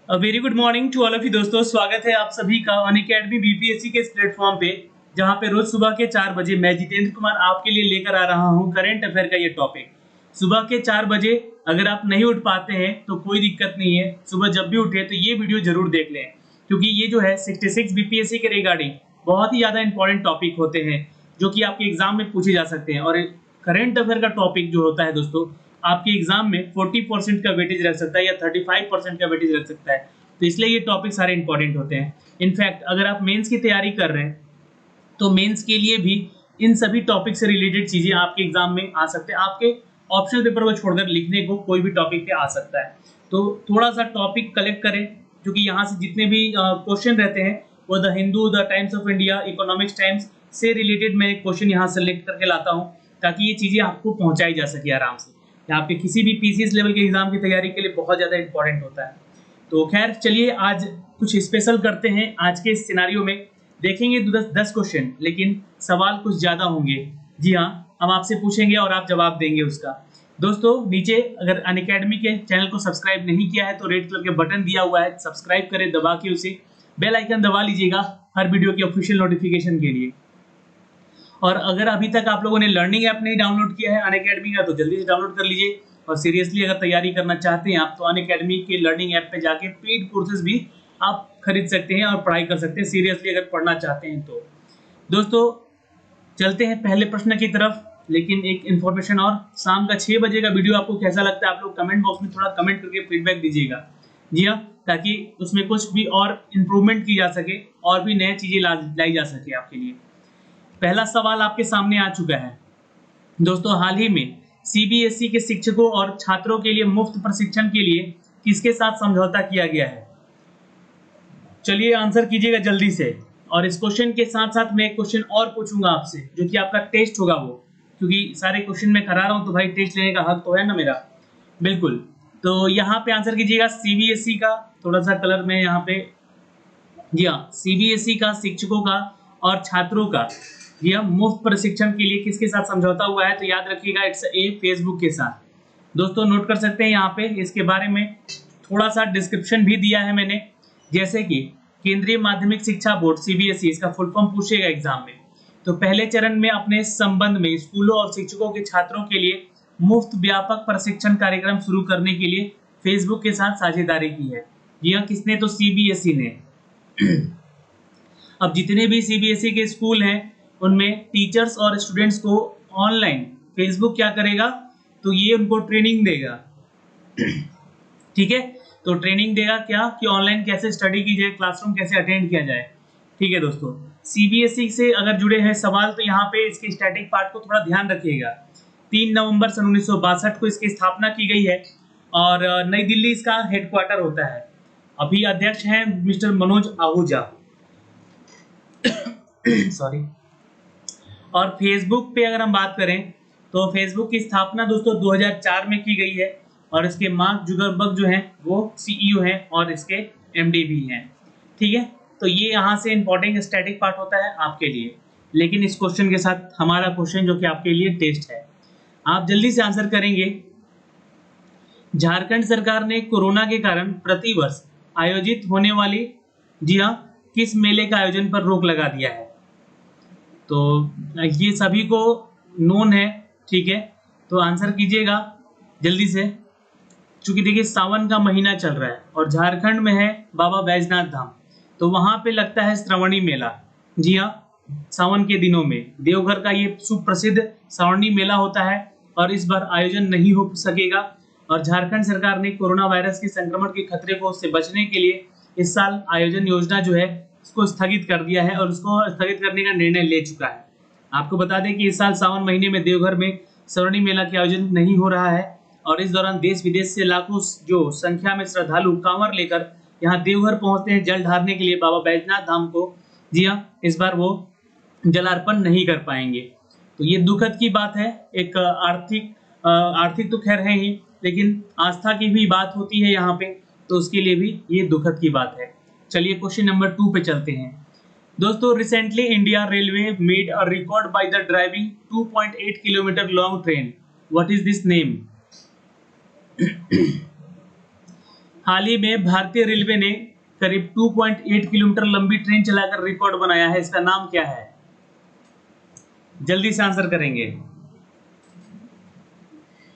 Very good morning to all of you दोस्तों। स्वागत है आप सभी का अनअकैडमी बीपीएससी के इस प्लेटफॉर्म पे, जहां पे रोज सुबह के 4 बजे मैं जितेंद्र कुमार आपके लिए लेकर आ रहा हूं करंट अफेयर का ये टॉपिक। सुबह के 4 बजे अगर आप नहीं उठ पाते हैं तो कोई दिक्कत नहीं है, सुबह जब भी उठे तो ये वीडियो जरूर देख लें, क्योंकि ये जो है 66 बीपीएससी के रिगार्डिंग बहुत ही ज्यादा इंपॉर्टेंट टॉपिक होते हैं जो कि आपके एग्जाम में पूछे जा सकते हैं। और करंट अफेयर का टॉपिक जो होता है दोस्तों, आपके एग्जाम में 40% का वेटेज रख सकता है या 35% का वेटेज रख सकता है। तो इसलिए ये टॉपिक सारे इंपॉर्टेंट होते हैं। इनफैक्ट अगर आप मेंस की तैयारी कर रहे हैं तो मेंस के लिए भी इन सभी टॉपिक से रिलेटेड चीजें आपके एग्जाम में आ सकते हैं। आपके ऑप्शनल पेपर को छोड़कर लिखने को कोई भी टॉपिक पे आ सकता है। तो थोड़ा सा टॉपिक कलेक्ट करें, क्योंकि यहाँ से जितने भी क्वेश्चन रहते हैं वो the Hindu, the times of India, economics times से रिलेटेड मैं क्वेश्चन यहाँ सेलेक्ट करके लाता हूँ, ताकि ये चीजें आपको पहुंचाई जा सके आराम से। यहाँ आपके किसी भी पीसीएस लेवल के एग्जाम की तैयारी के लिए बहुत ज्यादा इंपॉर्टेंट होता है। तो खैर चलिए आज कुछ स्पेशल करते हैं। आज के इस सिनारियो में देखेंगे 10 क्वेश्चन, लेकिन सवाल कुछ ज्यादा होंगे। जी हाँ, हम आपसे पूछेंगे और आप जवाब देंगे उसका। दोस्तों नीचे अगर अनअकैडमी के चैनल को सब्सक्राइब नहीं किया है तो रेड कलर के बटन दिया हुआ है, सब्सक्राइब करें दबा के, उसे बेल आइकन दबा लीजिएगा हर वीडियो की ऑफिशियल नोटिफिकेशन के लिए। और अगर अभी तक आप लोगों ने लर्निंग ऐप नहीं डाउनलोड किया है अनअकैडमी का तो जल्दी से डाउनलोड कर लीजिए। और सीरियसली अगर तैयारी करना चाहते हैं आप तो अनअकैडमी के लर्निंग ऐप पे जाके पेड कोर्सेज भी आप खरीद सकते हैं और पढ़ाई कर सकते हैं, सीरियसली अगर पढ़ना चाहते हैं तो। दोस्तों चलते हैं पहले प्रश्न की तरफ, लेकिन एक इन्फॉर्मेशन और, शाम का 6 बजे का वीडियो आपको कैसा लगता है आप लोग कमेंट बॉक्स में थोड़ा कमेंट करके फीडबैक दीजिएगा। जी हाँ, ताकि उसमें कुछ भी और इम्प्रूवमेंट की जा सके और भी नई चीजें लाई जा सके आपके लिए। पहला सवाल आपके सामने आ चुका है दोस्तों। हाल ही में सीबीएसई के शिक्षकों और छात्रों के लिए मुफ्त प्रशिक्षण के लिए किसके साथ समझौता किया गया है? चलिए आंसर कीजिएगा जल्दी से। और इस क्वेश्चन के साथ साथ मैं एक क्वेश्चन और पूछूंगा आपसे, जो कि आपका टेस्ट होगा वो, क्योंकि सारे क्वेश्चन मैं करा रहा हूं तो भाई टेस्ट लेने का हक तो है ना मेरा। बिल्कुल, तो यहाँ पे आंसर कीजिएगा सीबीएसई का, थोड़ा सा कलर में यहाँ पे। जी हाँ, सीबीएसई का शिक्षकों का और छात्रों का यह मुफ्त प्रशिक्षण के लिए किसके साथ समझौता हुआ है? तो याद रखिएगा इट्स ए फेसबुक के साथ। दोस्तों नोट कर सकते हैं यहाँ पे, इसके बारे में थोड़ा सा डिस्क्रिप्शन भी दिया है मैंने। जैसे कि केंद्रीय माध्यमिक शिक्षा बोर्ड सीबीएसई, इसका फुल फॉर्म पूछेगा एग्जाम में, तो पहले चरण में अपने संबंध में स्कूलों और शिक्षकों के छात्रों के लिए मुफ्त व्यापक प्रशिक्षण कार्यक्रम शुरू करने के लिए फेसबुक के साथ साझेदारी की है। यह किसने? तो सीबीएसई ने। अब जितने भी सीबीएसई के स्कूल हैं उनमें टीचर्स और स्टूडेंट्स को ऑनलाइन फेसबुक क्या करेगा? तो ये उनको ट्रेनिंग देगा। ठीक है, तो ट्रेनिंग देगा क्या कि ऑनलाइन कैसे स्टडी की जाए, क्लासरूम कैसे अटेंड किया जाए। ठीक है दोस्तों, सीबीएसई से अगर जुड़े हैं सवाल तो यहाँ पे इसके स्टैटिक पार्ट को थोड़ा ध्यान रखिएगा। 3 नवंबर सन 1962 को इसकी स्थापना की गई है और नई दिल्ली इसका हेडक्वार्टर होता है। अभी अध्यक्ष हैं मिस्टर मनोज आहूजा। सॉरी। और फेसबुक पे अगर हम बात करें तो फेसबुक की स्थापना दोस्तों 2004 में की गई है और इसके मार्क जुकरबर्ग जो हैं वो सीईओ हैं और इसके एमडी भी हैं। ठीक है, तो ये यहाँ से इंपॉर्टेंट स्टैटिक पार्ट होता है आपके लिए। लेकिन इस क्वेश्चन के साथ हमारा क्वेश्चन जो कि आपके लिए टेस्ट है, आप जल्दी से आंसर करेंगे। झारखंड सरकार ने कोरोना के कारण प्रतिवर्ष आयोजित होने वाली, जी हाँ, किस मेले का आयोजन पर रोक लगा दिया है? तो ये सभी को नोन है। ठीक है, तो आंसर कीजिएगा जल्दी से, क्योंकि देखिए सावन का महीना चल रहा है और झारखंड में है बाबा बैजनाथ धाम, तो वहां पे लगता है श्रावणी मेला। जी हाँ, सावन के दिनों में देवघर का ये सुप्रसिद्ध श्रावणी मेला होता है और इस बार आयोजन नहीं हो सकेगा। और झारखंड सरकार ने कोरोना वायरस के संक्रमण के खतरे को से बचने के लिए इस साल आयोजन योजना जो है उसको स्थगित कर दिया है और उसको स्थगित करने का निर्णय ले चुका है। आपको बता दें कि इस साल सावन महीने में देवघर में श्रावणी मेला के आयोजन नहीं हो रहा है और इस दौरान देश विदेश से लाखों जो संख्या में श्रद्धालु कांवर लेकर यहाँ देवघर पहुंचते हैं जल ढारने के लिए बाबा बैजनाथ धाम को। जी हाँ, इस बार वो जलार्पण नहीं कर पाएंगे। तो ये दुखद की बात है। एक आर्थिक तो खैर है ही, लेकिन आस्था की भी बात होती है यहाँ पे, तो उसके लिए भी ये दुखद की बात है। चलिए क्वेश्चन नंबर 2 पे चलते हैं। दोस्तों recently India railway made a record by the driving 2.8 kilometre long train, what is this name? हाल ही में भारतीय रेलवे ने करीब 2.8 किलोमीटर लंबी ट्रेन चलाकर रिकॉर्ड बनाया है, इसका नाम क्या है? जल्दी से आंसर करेंगे।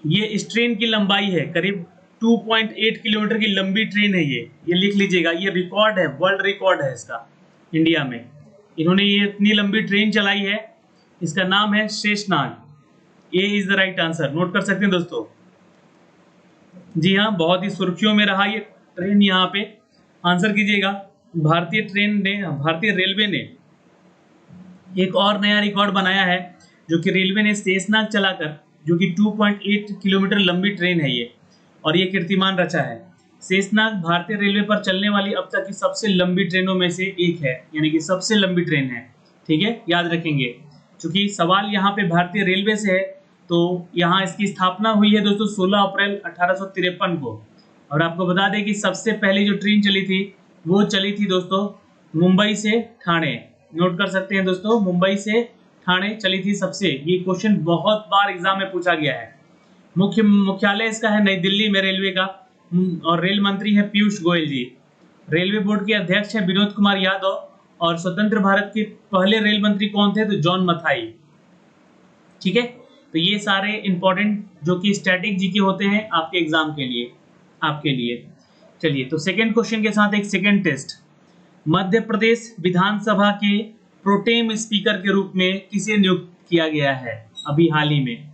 ये इस ट्रेन की लंबाई है, करीब 2.8 किलोमीटर की लंबी ट्रेन है ये लिख लीजिएगा। ये रिकॉर्ड है, वर्ल्ड रिकॉर्ड है इसका इंडिया में। इन्होंने ये इतनी लंबी ट्रेन चलाई है, इसका नाम है Sheshnag. A is the right answer, note कर सकते हैं दोस्तों। जी हाँ, बहुत ही सुर्खियों में रहा ये ट्रेन। यहाँ पे आंसर कीजिएगा। भारतीय रेलवे ने एक और नया रिकॉर्ड बनाया है, जो कि रेलवे ने शेषनाग चलाकर, जो कि 2.8 किलोमीटर लंबी ट्रेन है ये, और ये कीर्तिमान रचा है। शेषनाग भारतीय रेलवे पर चलने वाली अब तक की सबसे लंबी ट्रेनों में से एक है, यानी कि सबसे लंबी ट्रेन है। ठीक है, याद रखेंगे। क्योंकि सवाल यहाँ पे भारतीय रेलवे से है, तो यहाँ इसकी स्थापना हुई है दोस्तों 16 अप्रैल 1853 को। और आपको बता दें कि सबसे पहली जो ट्रेन चली थी वो चली थी दोस्तों मुंबई से ठाणे। नोट कर सकते हैं दोस्तों, मुंबई से ठाणे चली थी सबसे। ये क्वेश्चन बहुत बार एग्जाम में पूछा गया है। मुख्यालय इसका है नई दिल्ली में रेलवे का, और रेल मंत्री है पीयूष गोयल जी। रेलवे बोर्ड के अध्यक्ष है विनोद कुमार यादव, और स्वतंत्र भारत के पहले रेल मंत्री कौन थे? तो जॉन मथाई। ठीक है, तो ये सारे इंपॉर्टेंट जो कि स्टैटिक जीके होते हैं आपके एग्जाम के लिए, आपके लिए। चलिए, तो सेकंड क्वेश्चन के साथ एक सेकंड टेस्ट। मध्य प्रदेश विधानसभा के प्रोटेम स्पीकर के रूप में किसे नियुक्त किया गया है अभी हाल ही में?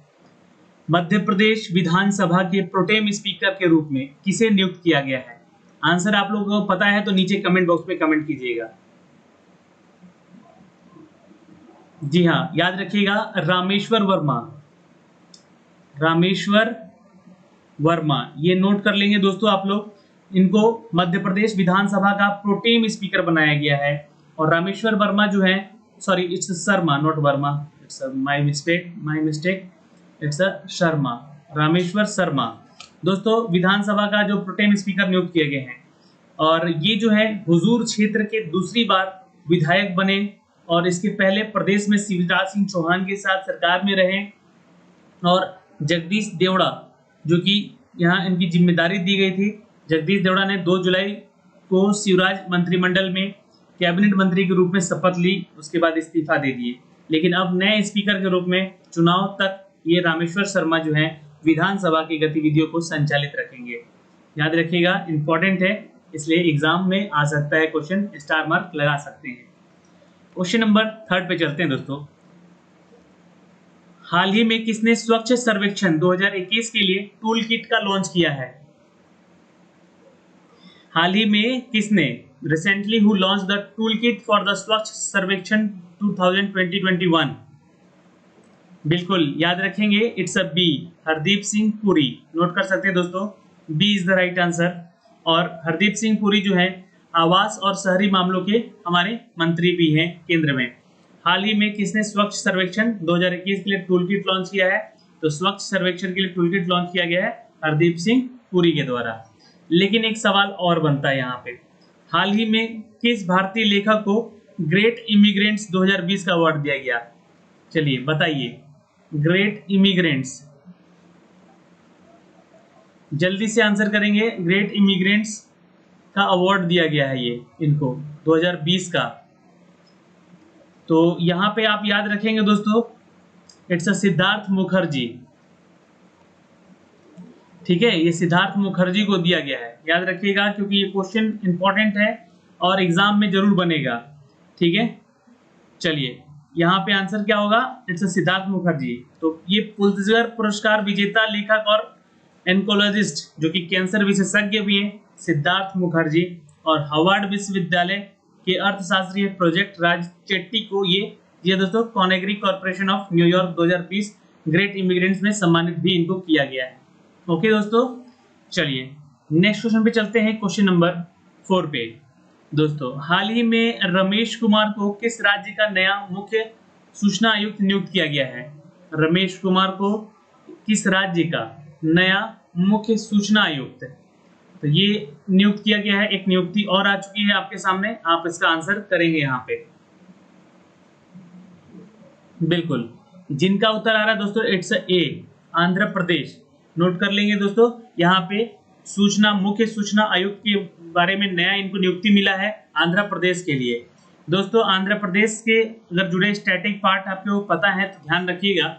मध्य प्रदेश विधानसभा के प्रोटेम स्पीकर के रूप में किसे नियुक्त किया गया है? आंसर आप लोगों को पता है तो नीचे कमेंट बॉक्स में कमेंट कीजिएगा। जी हाँ, याद रखिएगा, रामेश्वर वर्मा। रामेश्वर वर्मा, ये नोट कर लेंगे दोस्तों आप लोग। इनको मध्य प्रदेश विधानसभा का प्रोटेम स्पीकर बनाया गया है। और रामेश्वर वर्मा जो है, sorry it's Sharma, not Verma, it's my mistake, it's Sharma, Rameshwar Sharma दोस्तों विधानसभा का जो प्रोटेम स्पीकर नियुक्त किए गए हैं। और ये जो है हुजूर क्षेत्र के दूसरी बार विधायक बने, और इसके पहले प्रदेश में शिवराज सिंह चौहान के साथ सरकार में रहे। और जगदीश देवड़ा, जो कि यहाँ इनकी जिम्मेदारी दी गई थी, जगदीश देवड़ा ने 2 जुलाई को शिवराज मंत्रिमंडल में कैबिनेट मंत्री के रूप में शपथ ली, उसके बाद इस्तीफा दे दिए। लेकिन अब नए स्पीकर के रूप में चुनाव तक ये रामेश्वर शर्मा जो है विधानसभा की गतिविधियों को संचालित रखेंगे। याद रखिएगा, इंपॉर्टेंट है, इसलिए एग्जाम में आ सकता है क्वेश्चन, स्टार मार्क लगा सकते हैं। क्वेश्चन नंबर 3 पे चलते हैं दोस्तों। हाल ही में किसने स्वच्छ सर्वेक्षण 2021 के लिए टूल किट का लॉन्च किया है? हाल ही में किसने, recently who launched the tool kit for the Swachh Survekshan 2021? बिल्कुल याद रखेंगे, it's a B, Hardeep Singh Puri. Note कर सकते हैं दोस्तों, B is the right answer. और हरदीप सिंह पुरी जो है आवास और शहरी मामलों के हमारे मंत्री भी हैं केंद्र में। हाल ही में किसने स्वच्छ सर्वेक्षण 2021 के लिए टूल किट लॉन्च किया है? तो स्वच्छ सर्वेक्षण के लिए टूल किट लॉन्च किया गया है हरदीप सिंह पुरी के द्वारा। लेकिन एक सवाल और बनता है यहाँ पे, हाल ही में किस भारतीय लेखक को ग्रेट इमिग्रेंट्स 2020 का अवार्ड दिया गया? चलिए बताइए, ग्रेट इमिग्रेंट्स, जल्दी से आंसर करेंगे। ग्रेट इमिग्रेंट्स का अवार्ड दिया गया है ये इनको 2020 का। तो यहाँ पे आप याद रखेंगे दोस्तों, इट्स अ सिद्धार्थ मुखर्जी। ठीक है, ये सिद्धार्थ मुखर्जी को दिया गया है, याद रखिएगा, क्योंकि ये क्वेश्चन इंपॉर्टेंट है और एग्जाम में जरूर बनेगा। ठीक है, चलिए यहाँ पे आंसर क्या होगा? It's a Siddharth Mukherjee. तो ये पुलित्जर पुरस्कार विजेता लेखक और एन्कोलॉजिस्ट, जो कि कैंसर विशेषज्ञ भी हैं, सिद्धार्थ मुखर्जी, और हार्वर्ड विश्वविद्यालय के अर्थशास्त्री प्रोजेक्ट राज चेट्टी को ये दोस्तों कॉनेगरी corporation of New York 2020 great immigrants में सम्मानित भी इनको किया गया है। ओके दोस्तों, चलिए नेक्स्ट क्वेश्चन पे चलते हैं। क्वेश्चन नंबर 4 पे दोस्तों, हाल ही में रमेश कुमार को किस राज्य का नया मुख्य सूचना आयुक्त नियुक्त किया गया है? रमेश कुमार को किस राज्य का नया मुख्य सूचना आयुक्त, तो ये नियुक्त किया गया है। एक नियुक्ति और आ चुकी है आपके सामने, आप इसका आंसर करेंगे यहाँ पे। बिल्कुल, जिनका उत्तर आ रहा है दोस्तों, it's a, Andhra Pradesh. Note कर लेंगे दोस्तों, यहाँ पे सूचना मुख्य सूचना आयुक्त के बारे में नया इनको नियुक्ति मिला है आंध्र प्रदेश के लिए। दोस्तों आंध्र प्रदेश के अगर जुड़े स्टैटिक पार्ट आपको पता है तो ध्यान रखिएगा।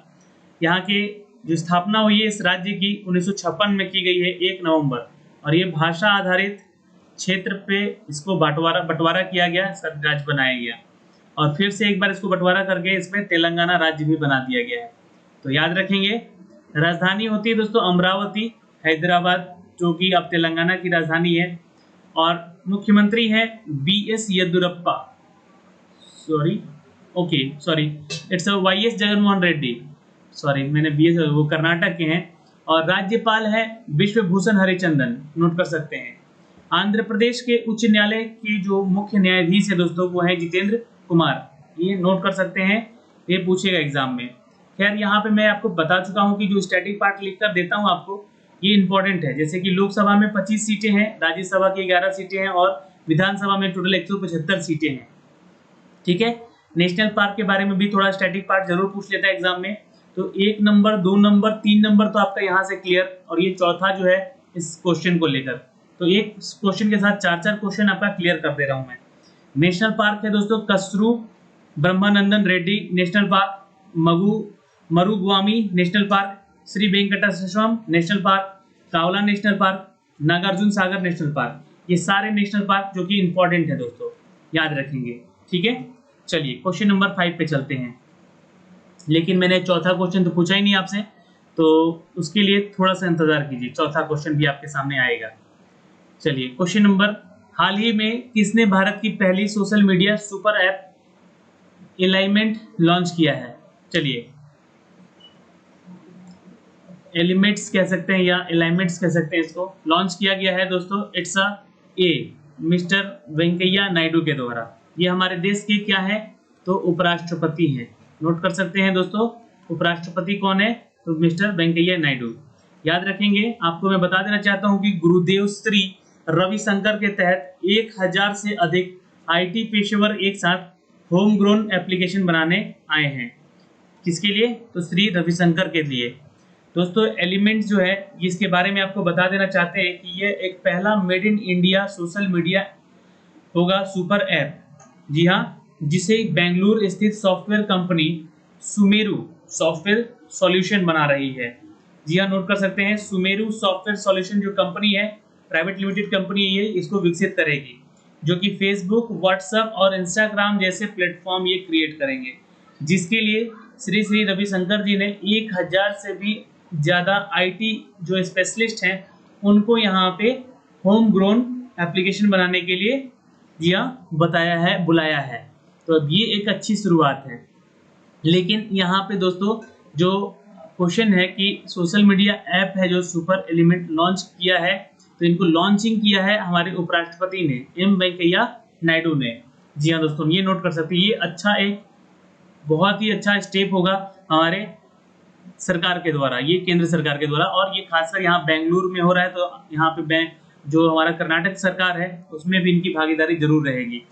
यहाँ के जो स्थापना हुई है इस राज्य की 1956 में की गई है 1 नवंबर, और ये भाषा आधारित क्षेत्र पे इसको बंटवारा किया गया, सब राज्य बनाया गया, और फिर से एक बार इसको बंटवारा करके इसमें तेलंगाना राज्य भी बना दिया गया है। तो याद रखेंगे। राजधानी होती है दोस्तों अमरावती, हैदराबाद, जो कि अब तेलंगाना की राजधानी है, और मुख्यमंत्री है BS Yediyurappa, it's YS Jaganmohan Reddy, मैंने BS, वो कर्नाटक के हैं, और राज्यपाल है विश्वभूषण हरिचंदन, नोट कर सकते हैं। आंध्र प्रदेश के उच्च न्यायालय के जो मुख्य न्यायाधीश है दोस्तों वो है जितेंद्र कुमार, ये नोट कर सकते हैं, ये पूछेगा एग्जाम में। खैर यहाँ पे मैं आपको बता चुका हूँ कि जो स्टैटिक पार्ट लिख कर देता हूँ आपको, ये इंपॉर्टेंट है। जैसे कि लोकसभा में 25 सीटें हैं, राज्यसभा की 11 सीटें हैं, और विधानसभा में टोटल 175 सीटें हैं। ठीक है। नेशनल पार्क के बारे में भी थोड़ा स्टैटिक पार्ट जरूर पूछ लेता है एग्जाम में। तो 1 नंबर, 2 नंबर, 3 नंबर तो आपका यहाँ से क्लियर, और ये चौथा जो है इस क्वेश्चन को लेकर, तो एक क्वेश्चन के साथ 4-4 क्वेश्चन आपका क्लियर कर दे रहा हूं मैं। नेशनल पार्क है दोस्तों Kasu Brahmananda Reddy national park, Mrugavani national park, Shri Venkateswara national park, Kawal national park, Nagarjuna Sagar national park, ये सारे नेशनल पार्क जो कि इंपॉर्टेंट है दोस्तों, याद रखेंगे। ठीक है, चलिए क्वेश्चन नंबर 5 पे चलते हैं। लेकिन मैंने चौथा क्वेश्चन तो पूछा ही नहीं आपसे, तो उसके लिए थोड़ा सा इंतजार कीजिए, चौथा क्वेश्चन भी आपके सामने आएगा। चलिए क्वेश्चन नंबर, हाल ही में किसने भारत की पहली social media super app Elyment launch किया है? चलिए एलिमेंट्स कह सकते हैं या एलाइनमेंट्स कह सकते हैं, इसको लॉन्च किया गया है दोस्तों, इट्स मिस्टर वेंकैया नायडू के द्वारा। ये हमारे देश के क्या है तो उपराष्ट्रपति हैं, नोट कर सकते हैं दोस्तों, उपराष्ट्रपति कौन है तो मिस्टर वेंकैया नायडू, याद रखेंगे। आपको मैं बता देना चाहता हूं कि गुरुदेव श्री रविशंकर के तहत 1000 से अधिक IT पेशेवर एक साथ होम ग्रोन एप्लीकेशन बनाने आए हैं। किसके लिए तो श्री रविशंकर के लिए। दोस्तों एलिमेंट्स जो है इसके बारे में आपको बता देना चाहते हैं कि ये एक पहला made in India social media होगा सुपर ऐप, जी हाँ, जिसे बेंगलुरु स्थित software company Sumeru software solution बना रही है। जी हाँ, नोट कर सकते हैं, सुमेरु सॉफ्टवेयर सॉल्यूशन जो कंपनी है, प्राइवेट लिमिटेड कंपनी है, ये इसको विकसित करेगी, जो कि फेसबुक, व्हाट्सएप और इंस्टाग्राम जैसे प्लेटफॉर्म ये क्रिएट करेंगे, जिसके लिए श्री रविशंकर जी ने 1000 से भी ज़्यादा IT जो स्पेशलिस्ट हैं उनको यहाँ पे होम ग्रोन एप्लीकेशन बनाने के लिए जी हाँ बुलाया है। तो अब ये एक अच्छी शुरुआत है। लेकिन यहाँ पे दोस्तों जो क्वेश्चन है कि सोशल मीडिया ऐप है जो सुपर एलिमेंट लॉन्च किया है, तो इनको लॉन्चिंग किया है हमारे उपराष्ट्रपति ने, M वेंकैया नायडू ने। जी हाँ दोस्तों, ये नोट कर सकते हैं, ये अच्छा एक बहुत ही अच्छा स्टेप होगा हमारे सरकार के द्वारा, ये केंद्र सरकार के द्वारा, और ये खासकर यहाँ बेंगलुरु में हो रहा है, तो यहाँ पे जो हमारा कर्नाटक सरकार है उसमें भी इनकी भागीदारी जरूर रहेगी।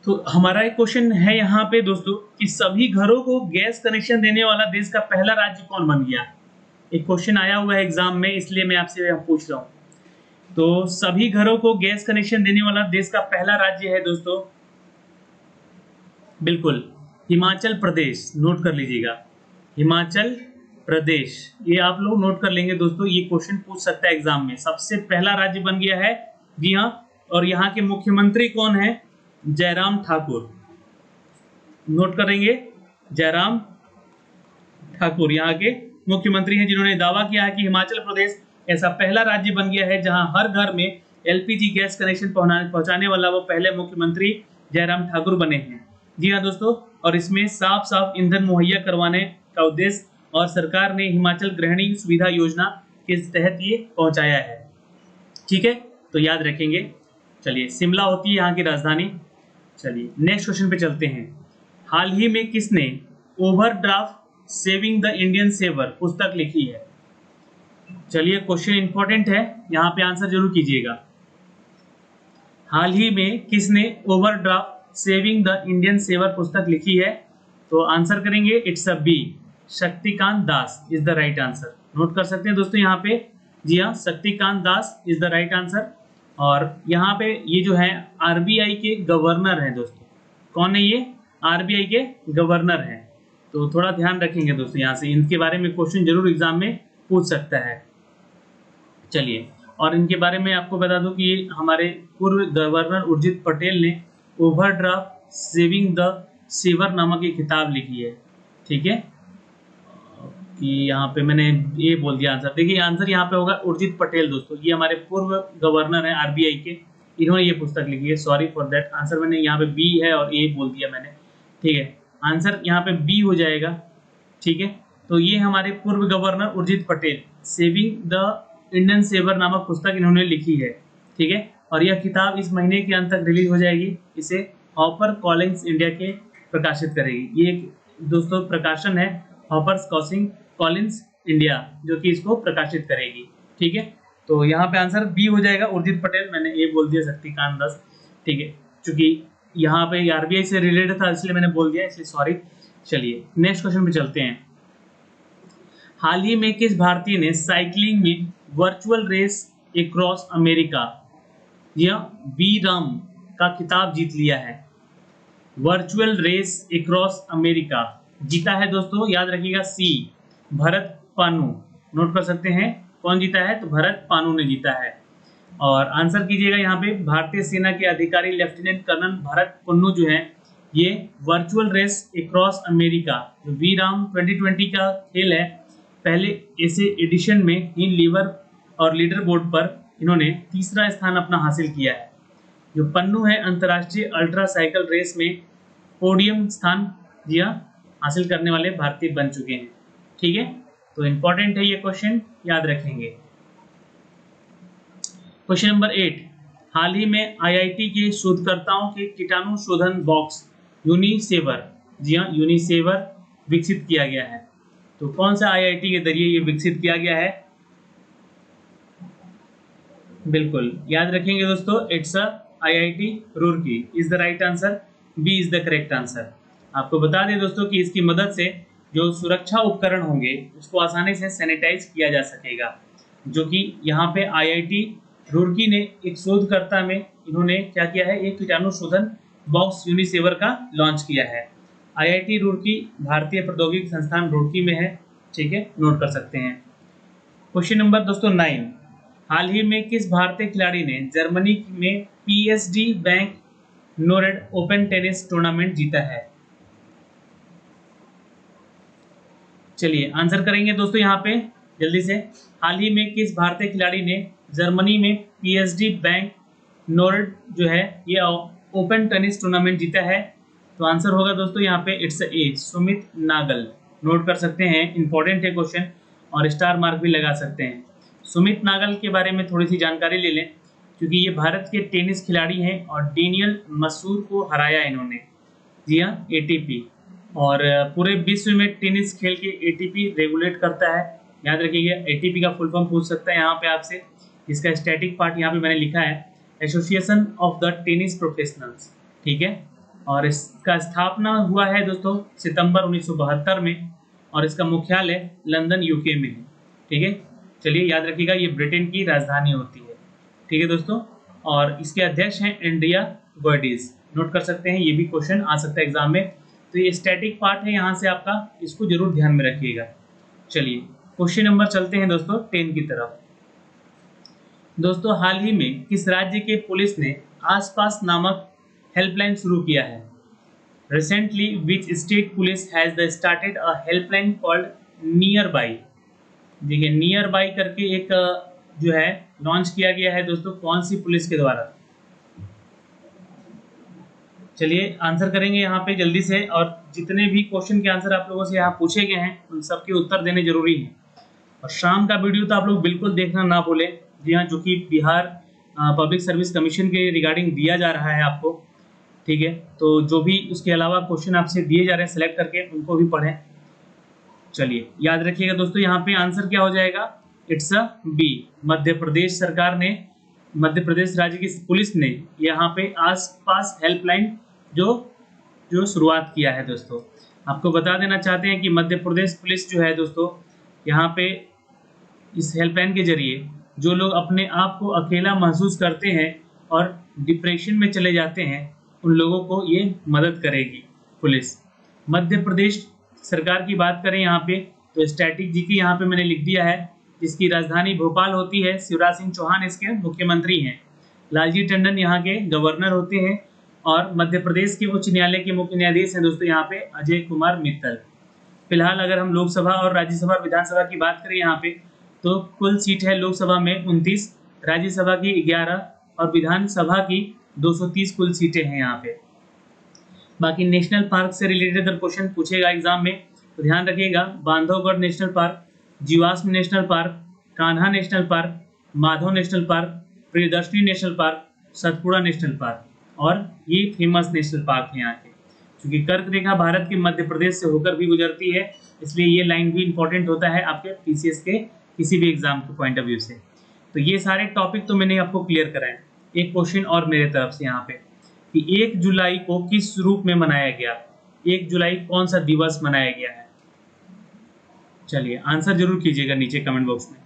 तो हमारा एक क्वेश्चन है यहाँ पे दोस्तों कि सभी घरों को गैस कनेक्शन देने वाला देश का पहला राज्य कौन बन गया? एक क्वेश्चन आया हुआ है एग्जाम में, इसलिए मैं आपसे पूछ रहा हूँ। तो सभी घरों को गैस कनेक्शन देने वाला देश का पहला राज्य है दोस्तों, बिल्कुल हिमाचल प्रदेश, नोट कर लीजिएगा, हिमाचल प्रदेश, ये आप लोग नोट कर लेंगे दोस्तों, ये क्वेश्चन पूछ सकता है एग्जाम में, सबसे पहला राज्य बन गया है। जी हाँ, और यहाँ के मुख्यमंत्री कौन है? जयराम ठाकुर, नोट करेंगे, जयराम ठाकुर यहाँ के मुख्यमंत्री हैं, जिन्होंने दावा किया है कि हिमाचल प्रदेश ऐसा पहला राज्य बन गया है जहां हर घर में LPG गैस कनेक्शन पहुंचाने वाला वो पहले मुख्यमंत्री जयराम ठाकुर बने हैं। जी हाँ दोस्तों, और इसमें साफ साफ ईंधन मुहैया करवाने का उद्देश्य और सरकार ने हिमाचल गृहिणी सुविधा योजना के तहत ये पहुंचाया है। ठीक है, तो याद रखेंगे। चलिए, शिमला होती है यहाँ की राजधानी। चलिए नेक्स्ट क्वेश्चन पे चलते हैं। हाल ही में किसने overdraft saving the Indian saver पुस्तक लिखी है? चलिए क्वेश्चन इंपॉर्टेंट है, यहाँ पे आंसर जरूर कीजिएगा। हाल ही में किसने overdraft saving the Indian saver पुस्तक लिखी है? तो आंसर करेंगे it's a B, Shaktikanta Das is the right answer. Note कर सकते हैं दोस्तों यहाँ पे जी हाँ, Shaktikanta Das is the right answer. और यहाँ पे ये जो है आरबीआई के गवर्नर हैं दोस्तों। कौन है ये? आरबीआई के गवर्नर हैं। तो थोड़ा ध्यान रखेंगे दोस्तों, यहाँ से इनके बारे में क्वेश्चन जरूर एग्जाम में पूछ सकता है। चलिए, और इनके बारे में आपको बता दूं कि ये हमारे पूर्व गवर्नर उर्जित पटेल ने ओवरड्राफ्ट सेविंग द सेवर नामक एक किताब लिखी है। ठीक है, कि यहाँ पे मैंने ये बोल दिया आंसर। देखिए आंसर यहाँ पे होगा उर्जित पटेल दोस्तों, ये हमारे पूर्व गवर्नर है आरबीआई के, इन्होंने ये पुस्तक लिखी है। सॉरी फॉर दैट, आंसर मैंने यहाँ पे बी है और ए बोल दिया मैंने। ठीक है, आंसर यहाँ पे बी हो जाएगा। ठीक है, तो ये हमारे पूर्व governor Urjit Patel saving the Indian saver नामक पुस्तक इन्होंने लिखी है। ठीक है, और यह किताब इस महीने के अंत तक रिलीज हो जाएगी। इसे हॉपर कॉलिंग्स इंडिया के प्रकाशित करेगी। ये एक दोस्तों प्रकाशन है हॉपर्स कॉलिंस इंडिया, जो कि इसको प्रकाशित करेगी। ठीक है, तो यहाँ पे आंसर बी हो जाएगा उर्जित पटेल, मैंने ए बोल दिया शक्तिकांत दास। ठीक है, चूंकि यहाँ पे आरबीआई से रिलेटेड था इसलिए मैंने बोल दिया, इसलिए सॉरी। चलिए नेक्स्ट क्वेश्चन पे चलते हैं। हाल ही में किस भारतीय ने साइकिलिंग में वर्चुअल रेस अक्रॉस अमेरिका या वी राम का खिताब जीत लिया है? वर्चुअल रेस अक्रॉस अमेरिका जीता है दोस्तों, याद रखिएगा सी भरत पानू। नोट कर सकते हैं कौन जीता है, तो भरत पानू ने जीता है। और आंसर कीजिएगा यहाँ पे, भारतीय सेना के अधिकारी लेफ्टिनेंट कर्नल भरत पन्नू जो है ये वर्चुअल रेस अक्रॉस अमेरिका जो वी राम 2020 का खेल है, पहले ऐसे एडिशन में इन लीवर और लीडर बोर्ड पर इन्होंने तीसरा स्थान अपना हासिल किया है। जो पन्नू है अंतर्राष्ट्रीय अल्ट्रा साइकिल रेस में पोडियम स्थान हासिल करने वाले भारतीय बन चुके हैं। ठीक है, तो इंपॉर्टेंट है ये क्वेश्चन, याद रखेंगे। क्वेश्चन नंबर 8, हाल ही में आईआईटी के शोधकर्ताओं के कीटाणु शोधन बॉक्स यूनिसेवर, जी हाँ यूनिसेवर विकसित किया गया है। तो कौन सा आईआईटी के जरिए ये विकसित किया गया है? बिल्कुल याद रखेंगे दोस्तों, it's IIT Roorkee is the right answer. B is the correct answer. आपको बता दें दोस्तों कि इसकी मदद से जो सुरक्षा उपकरण होंगे उसको आसानी से सैनिटाइज किया जा सकेगा, जो कि यहाँ पे आईआईटी रुड़की ने एक शोधकर्ता में इन्होंने क्या किया है, एक कीटाणु शोधन बॉक्स यूनिसेवर का लॉन्च किया है। आईआईटी रुड़की भारतीय प्रौद्योगिकी संस्थान रुड़की में है। ठीक है, नोट कर सकते हैं। क्वेश्चन नंबर दोस्तों 9, हाल ही में किस भारतीय खिलाड़ी ने जर्मनी में PSD bank Nord open tennis tournament जीता है? चलिए आंसर करेंगे दोस्तों यहाँ पे जल्दी से। हाल ही में किस भारतीय खिलाड़ी ने जर्मनी में पीएसडी बैंक नोरेड जो है ये ओपन टेनिस टूर्नामेंट जीता है? तो आंसर होगा दोस्तों यहाँ पे it's A Sumit Nagal. Note कर सकते हैं, इंपॉर्टेंट है क्वेश्चन, और स्टार मार्क भी लगा सकते हैं। सुमित नागल के बारे में थोड़ी सी जानकारी ले लें, क्योंकि ये भारत के टेनिस खिलाड़ी हैं और डेनियल मसूर को हराया इन्होंने। जी हाँ, एटीपी, और पूरे विश्व में टेनिस खेल के एटीपी रेगुलेट करता है। याद रखिएगा, एटीपी का फुल फॉर्म पूछ सकता है यहाँ पे आपसे। इसका स्टैटिक पार्ट यहाँ पे मैंने लिखा है, association of the tennis professionals. ठीक है, और इसका स्थापना हुआ है दोस्तों सितंबर 1972 में, और इसका मुख्यालय लंदन यूके में है। ठीक है, चलिए याद रखिएगा ये ब्रिटेन की राजधानी होती है। ठीक है दोस्तों, और इसके अध्यक्ष हैं एंड्रिया गोयडिस। नोट कर सकते हैं, ये भी क्वेश्चन आ सकता है एग्जाम में। तो ये स्टैटिक पार्ट है यहाँ से आपका, इसको जरूर ध्यान में रखिएगा। चलिए क्वेश्चन नंबर चलते हैं दोस्तों 10 की तरफ। दोस्तों हाल ही में किस राज्य के पुलिस ने आसपास नामक हेल्पलाइन शुरू किया है? Recently, which state police has started a helpline called Nearby? देखिए नियर करके एक जो है लॉन्च किया गया है दोस्तों, कौन सी पुलिस के द्वारा? चलिए आंसर करेंगे यहाँ पे जल्दी से, और जितने भी क्वेश्चन के आंसर आप लोगों से यहाँ पूछे गए हैं उन सबके उत्तर देने जरूरी हैं। और शाम का वीडियो तो आप लोग बिल्कुल देखना ना भूलें। जी हाँ, जो कि बिहार पब्लिक सर्विस कमीशन के रिगार्डिंग दिया जा रहा है आपको। ठीक है, तो जो भी उसके अलावा क्वेश्चन आपसे दिए जा रहे हैं सेलेक्ट करके उनको भी पढ़ें। चलिए याद रखिएगा दोस्तों, यहाँ पे आंसर क्या हो जाएगा? It's a B. Madhya Pradesh सरकार ने, मध्य प्रदेश राज्य की पुलिस ने यहाँ पे आसपास हेल्पलाइन जो शुरुआत किया है दोस्तों। आपको बता देना चाहते हैं कि मध्य प्रदेश पुलिस जो है दोस्तों यहाँ पे इस हेल्पलाइन के जरिए जो लोग अपने आप को अकेला महसूस करते हैं और डिप्रेशन में चले जाते हैं, उन लोगों को ये मदद करेगी पुलिस। मध्य प्रदेश सरकार की बात करें यहाँ पे, तो स्टैटिक जीके यहाँ पे मैंने लिख दिया है, जिसकी राजधानी भोपाल होती है। शिवराज सिंह चौहान इसके मुख्यमंत्री हैं। लालजी टंडन यहाँ के गवर्नर होते हैं। और मध्य प्रदेश के उच्च न्यायालय के मुख्य न्यायाधीश हैं दोस्तों यहाँ पे अजय कुमार मित्तल। फिलहाल अगर हम लोकसभा और राज्यसभा और विधानसभा की बात करें यहाँ पे, तो कुल सीट है लोकसभा में 29, राज्यसभा की 11 और विधानसभा की 230 कुल सीटें हैं यहाँ पे। बाकी नेशनल पार्क से रिलेटेड अगर क्वेश्चन पूछेगा एग्जाम में तो ध्यान रखिएगा, बांधवगढ़ नेशनल पार्क, जीवाश्म national park, Kanha national park, Madhav national park, Priyadarshini national park, Satpura national park, और ये फेमस नेशनल पार्क है यहाँ के। क्योंकि कर्क रेखा भारत के मध्य प्रदेश से होकर भी गुजरती है, इसलिए ये लाइन भी इंपॉर्टेंट होता है आपके पीसीएस के किसी भी एग्जाम के पॉइंट ऑफ व्यू से। तो ये सारे टॉपिक तो मैंने आपको क्लियर कराए। एक क्वेश्चन और मेरे तरफ से यहाँ पे कि 1 जुलाई को किस रूप में मनाया गया, 1 जुलाई कौन सा दिवस मनाया गया है? चलिए आंसर जरूर कीजिएगा नीचे कमेंट बॉक्स में।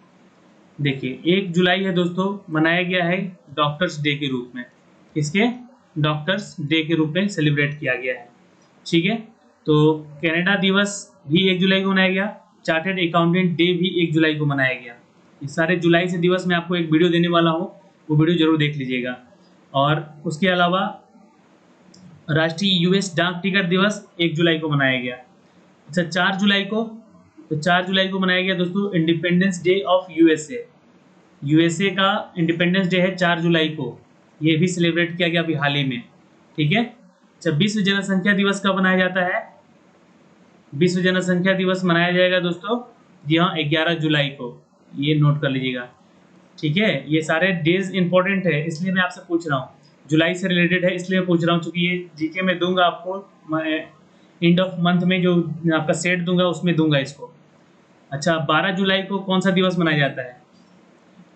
देखिए 1 जुलाई है दोस्तों, मनाया गया है डॉक्टर्स डे के रूप में। किसके? डॉक्टर्स डे के रूप में सेलिब्रेट किया गया है। ठीक है, तो कनाडा दिवस भी 1 जुलाई को मनाया गया, चार्टर्ड अकाउंटेंट डे भी 1 जुलाई को मनाया गया। ये सारे जुलाई से दिवस मैं आपको एक वीडियो देने वाला हूँ, वो वीडियो जरूर देख लीजिएगा। और उसके अलावा राष्ट्रीय यूएस डाक टिकट दिवस 1 जुलाई को मनाया गया। अच्छा 4 जुलाई को, तो 4 जुलाई को मनाया गया दोस्तों independence day of USA. USA का इंडिपेंडेंस डे है 4 जुलाई को, ये भी सेलिब्रेट किया गया अभी हाल ही में। ठीक है, अच्छा विश्व जनसंख्या दिवस कब मनाया जाता है? विश्व जनसंख्या दिवस मनाया जाएगा दोस्तों जी हाँ 11 जुलाई को, ये नोट कर लीजिएगा। ठीक है, ये सारे डेज इंपॉर्टेंट है, इसलिए मैं आपसे पूछ रहा हूँ, जुलाई से रिलेटेड है इसलिए मैं पूछ रहा हूँ, क्योंकि ये जीके में दूंगा आपको, एंड ऑफ मंथ में जो आपका सेट दूंगा उसमें दूंगा इसको। अच्छा 12 जुलाई को कौन सा दिवस मनाया जाता है?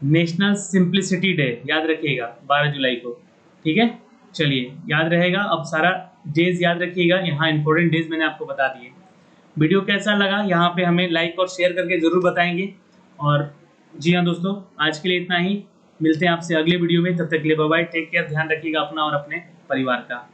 नेशनल सिंप्लिसिटी डे, याद रखिएगा 12 जुलाई को। ठीक है, चलिए याद रहेगा, अब सारा डेज याद रखिएगा, यहाँ इंपॉर्टेंट डेज मैंने आपको बता दिए। वीडियो कैसा लगा यहाँ पे हमें लाइक और शेयर करके ज़रूर बताएंगे। और जी हाँ दोस्तों, आज के लिए इतना ही, मिलते हैं आपसे अगले वीडियो में, तब तक के लिए बाय बाय, टेक केयर, ध्यान रखिएगा अपना और अपने परिवार का।